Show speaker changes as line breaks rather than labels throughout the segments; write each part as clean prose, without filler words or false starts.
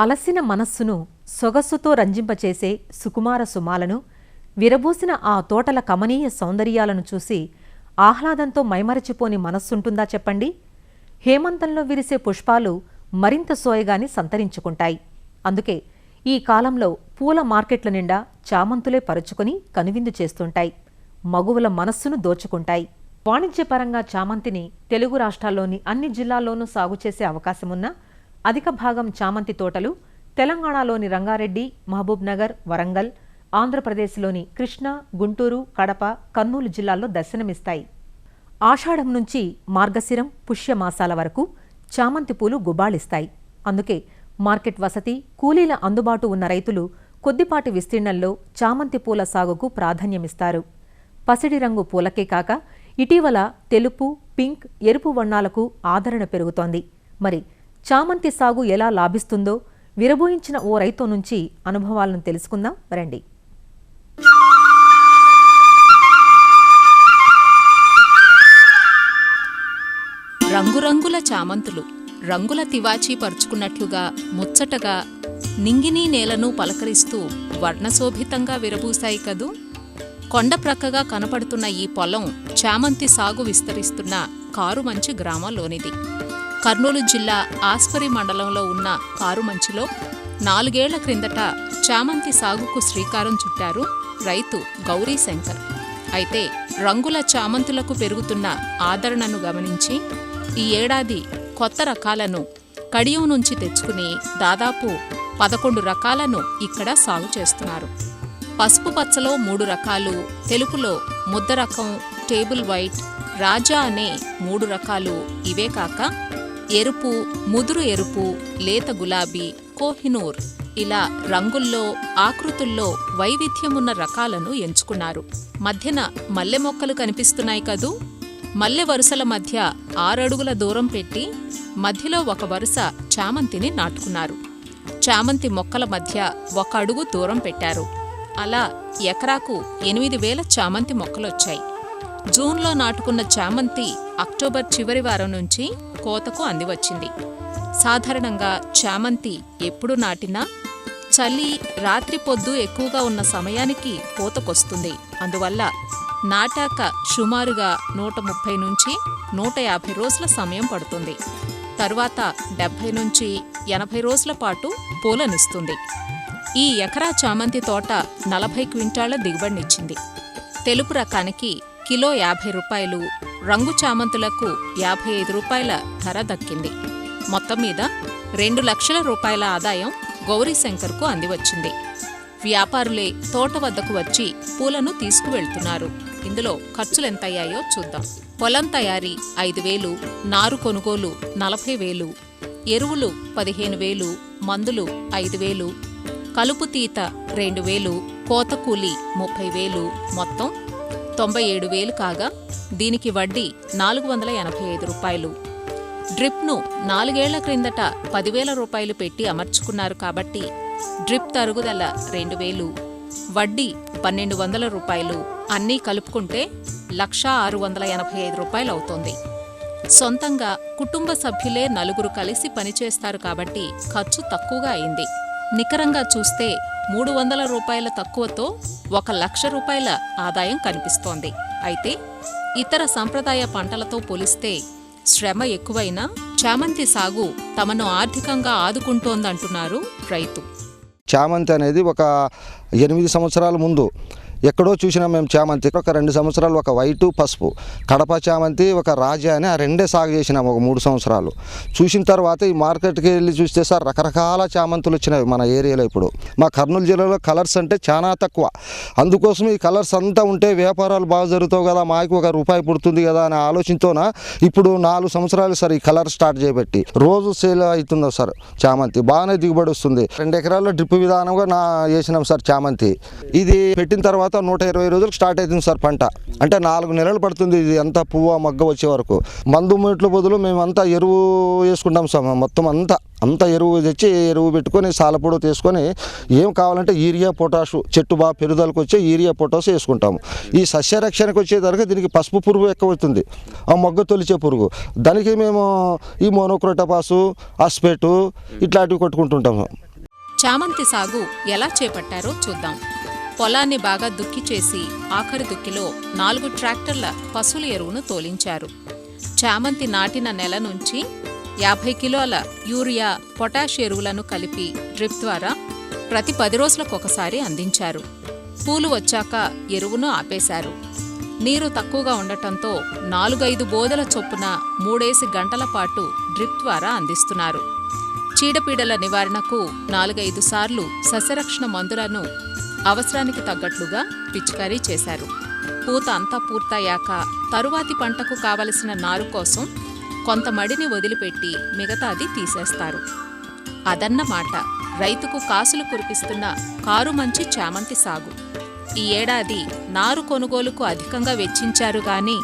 అలసిన మనస్సును సొగస్సుతో రంజింపచేసే సుకుమార సుమాలను, విరబూసిన ఆ తోటల కమనీయ సౌందర్యాలను చూసి ఆహ్లాదంతో మైమరచిపోని మనస్సుంటుందా చెప్పండి? హేమంతంలో విరిసే పుష్పాలు మరింత సోయగాని సంతరించుకుంటాయి. అందుకే ఈ కాలంలో పూల మార్కెట్ల నిండా చామంతులే పరుచుకుని కనువిందు చేస్తుంటాయి. మగువుల మనస్సును దోచుకుంటాయి. వాణిజ్యపరంగా చామంతిని తెలుగు రాష్ట్రాల్లోని అన్ని జిల్లాల్లోనూ సాగు చేసే అవకాశమున్నా అధిక భాగం చామంతి తోటలు తెలంగాణలోని రంగారెడ్డి, మహబూబ్నగర్, వరంగల్, ఆంధ్రప్రదేశ్లోని కృష్ణా, గుంటూరు, కడప, కర్నూలు జిల్లాల్లో దర్శనమిస్తాయి. ఆషాఢం నుంచి మార్గశిరం, పుష్యమాసాల వరకు చామంతి పూలు గుబాళిస్తాయి. అందుకే మార్కెట్ వసతి, కూలీల అందుబాటు ఉన్న రైతులు కొద్దిపాటి విస్తీర్ణంలో చామంతి పూల సాగుకు ప్రాధాన్యమిస్తారు. పసిడి రంగు పూలకే కాక ఇటీవల తెలుపు, పింక్, ఎరుపు వర్ణాలకు ఆదరణ పెరుగుతోంది. మరి చామంతి సాగు ఎలా లాభిస్తుందో విరబోయించిన ఓ రైతు నుంచి అనుభవాలను తెలుసుకుందాం రండి.
రంగురంగుల చామంతులు రంగుల తివాచీ పరుచుకున్నట్లుగా ముచ్చటగా నింగినీ నేలను పలకరిస్తూ వర్ణశోభితంగా విరబూశాయి కదూ. కొండ ప్రక్కగా కనపడుతున్న ఈ పొలం చామంతి సాగు విస్తరిస్తున్న కారుమంచి గ్రామంలోనిది. కర్నూలు జిల్లా ఆస్పరి మండలంలో ఉన్న కారుమంచిలో 4 ఏళ్ల క్రిందట చామంతి సాగుకు శ్రీకారం చుట్టారు రైతు గౌరీశంకర్. అయితే రంగుల చామంతులకు పెరుగుతున్న ఆదరణను గమనించి ఈ ఏడాది కొత్త రకాలను కడియం నుంచి తెచ్చుకుని దాదాపు 11 రకాలను ఇక్కడ సాగు చేస్తున్నారు. పసుపు పచ్చలో 3 రకాలు, తెలుపులో ముద్ద రకం, టేబుల్ వైట్, రాజా అనే 3 రకాలు, ఇవే కాక ఎరుపు, ముదురు ఎరుపు, లేత గులాబీ, కోహినూర్ ఇలా రంగుల్లో, ఆకృతుల్లో వైవిధ్యమున్న రకాలను ఎంచుకున్నారు. మధ్యన మల్లె మొక్కలు కనిపిస్తున్నాయి కదూ. మల్లె వరుసల మధ్య 6 అడుగుల దూరం పెట్టి మధ్యలో ఒక వరుస చామంతిని నాటుకున్నారు. చామంతి మొక్కల మధ్య 1 అడుగు దూరం పెట్టారు. అలా ఎకరాకు 8,000 చామంతి మొక్కలొచ్చాయి. జూన్లో నాటుకున్న చామంతి అక్టోబర్ చివరి వారం నుంచి కోతకు అందివచ్చింది. సాధారణంగా చామంతి ఎప్పుడు నాటినా చలి, రాత్రి పొద్దు ఎక్కువగా ఉన్న సమయానికి కోతకొస్తుంది. అందువల్ల నాటాక సుమారుగా 130 నుంచి 150 రోజుల సమయం పడుతుంది. తరువాత 70 నుంచి 80 రోజుల పాటు పూలనిస్తుంది. ఈ ఎకరా చామంతి తోట 40 క్వింటాళ్ల దిగుబడినిచ్చింది. తెలుపు రకానికి కిలో 50 రూపాయలు, రంగు చామంతులకు 55 రూపాయల ధర దక్కింది. మొత్తం మీద 2 లక్షల రూపాయల ఆదాయం గౌరీశంకర్కు అందివచ్చింది. వ్యాపారులే తోట వద్దకు వచ్చి పూలను తీసుకువెళ్తున్నారు. ఇందులో ఖర్చులెంతయ్యాయో చూద్దాం. పొలం తయారీ 5,000, నారు కొనుగోలు 40,000, ఎరువులు 15,000, మందులు 5,000, కలుపు తీత 2,000, కోత కూలి 30,000, మొత్తం 97,000 కాగా దీనికి వడ్డీ 485 రూపాయలు. డ్రిప్ను 4 ఏళ్ల క్రిందట 10,000 రూపాయలు పెట్టి అమర్చుకున్నారు కాబట్టి డ్రిప్ తరుగుదల 2,000, వడ్డీ 1,200 రూపాయలు, అన్నీ కలుపుకుంటే 1,685 రూపాయలు అవుతోంది. సొంతంగా కుటుంబ సభ్యులే 4 కలిసి పనిచేస్తారు కాబట్టి ఖర్చు తక్కువగా అయింది. నికరంగా చూస్తే 300 రూపాయల తక్కువతో 1,00,000 రూపాయల ఆదాయం కనిపిస్తోంది. అయితే ఇతర సంప్రదాయ పంటలతో పోలిస్తే శ్రమ ఎక్కువైనా చామంతి సాగు తమను ఆర్థికంగా ఆదుకుంటోందంటున్నారు రైతు.
చామంతి అనేది ఒక 8 సంవత్సరాల ముందు ఎక్కడో చూసినాం మేము చామంతి. ఒక 2 సంవత్సరాలు ఒక వైటు, పసుపు, కడప చామంతి, ఒక రాజా అని ఆ 2 సాగు చేసినాం ఒక 3 సంవత్సరాలు. చూసిన తర్వాత ఈ మార్కెట్కి వెళ్ళి చూస్తే సార్ రకరకాల చామంతులు వచ్చినాయి మన ఏరియాలో. ఇప్పుడు మా కర్నూలు జిల్లాలో కలర్స్ అంటే చాలా తక్కువ. అందుకోసం ఈ కలర్స్ అంతా ఉంటే వ్యాపారాలు బాగా జరుగుతావు కదా, మాకు ఒక రూపాయి పుడుతుంది కదా అనే ఆలోచనతోన ఇప్పుడు 4 సంవత్సరాలు సార్ ఈ కలర్ స్టార్ట్ చేయబట్టి రోజు సేల్ అవుతుందో సార్ చామంతి. బాగానే దిగుబడి వస్తుంది. 2 ఎకరాల్లో డ్రిప్ విధానంగా వేసినాం సార్ చామంతి. ఇది పెట్టిన తర్వాత 120 రోజులకు స్టార్ట్ అవుతుంది సార్ పంట. అంటే 4 నెలలు పడుతుంది ఇది అంతా పువ్వు మగ్గ వచ్చే వరకు. మందు మీట్ల బదులు మేమంతా ఎరువు వేసుకుంటాం సార్. మొత్తం అంతా ఎరువు తెచ్చి ఎరువు పెట్టుకొని సాలపొడి తీసుకొని ఏం కావాలంటే యూరియా, పొటాషు, చెట్టు బాగా పెరుగుదలకు వచ్చే యూరియా, పొటాషు వేసుకుంటాము. ఈ సస్యరక్షణకు వచ్చేసరికి దీనికి పసుపు పురుగు ఎక్కువ అవుతుంది, ఆ మొగ్గ తొలిచే పురుగు. దానికి మేము ఈ మోనోక్రోటోపాసు, అస్పేటు ఇట్లాంటివి కొట్టుకుంటుంటాము.
చామంతి సాగు ఎలా చేపట్టారో చూద్దాం. పొలాన్ని బాగా దుక్కి చేసి ఆఖరి దుక్కిలో 4 ట్రాక్టర్ల పశువుల ఎరువును తోలించారు. చామంతి నాటిన నెల నుంచి 50 కిలోల యూరియా, పొటాష్ ఎరువులను కలిపి డ్రిప్ ద్వారా ప్రతి 10 రోజులకొకసారి అందించారు. పూలు వచ్చాక ఎరువును ఆపేశారు. నీరు తక్కువగా ఉండటంతో 4-5 బోదెల చొప్పున 3 గంటల పాటు డ్రిప్ ద్వారా అందిస్తున్నారు. చీడపీడల నివారణకు 4-5 సార్లు సస్యరక్షణ మందులను అవసరానికి తగ్గట్లుగా పిచికారీ చేశారు. పూత అంతా పూర్తయ్యాక తరువాతి పంటకు కావలసిన నారు కోసం కొంత మడిని వదిలిపెట్టి మిగతాది తీసేస్తారు. అదన్నమాట రైతుకు కాసులు కురిపిస్తున్న కారుమంచి చామంతి సాగు. ఈ ఏడాది నారు కొనుగోలుకు అధికంగా వెచ్చించారు గాని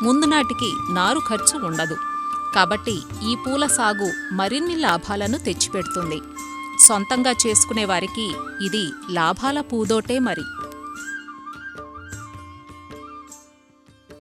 ముందు నాటికి నారు ఖర్చు ఉండదు. కాబట్టి ఈ పూల సాగు మరిన్ని లాభాలను తెచ్చిపెడుతుంది. సొంతంగా చేసుకునే వారికి ఇది లాభాల పూదోటే మరి.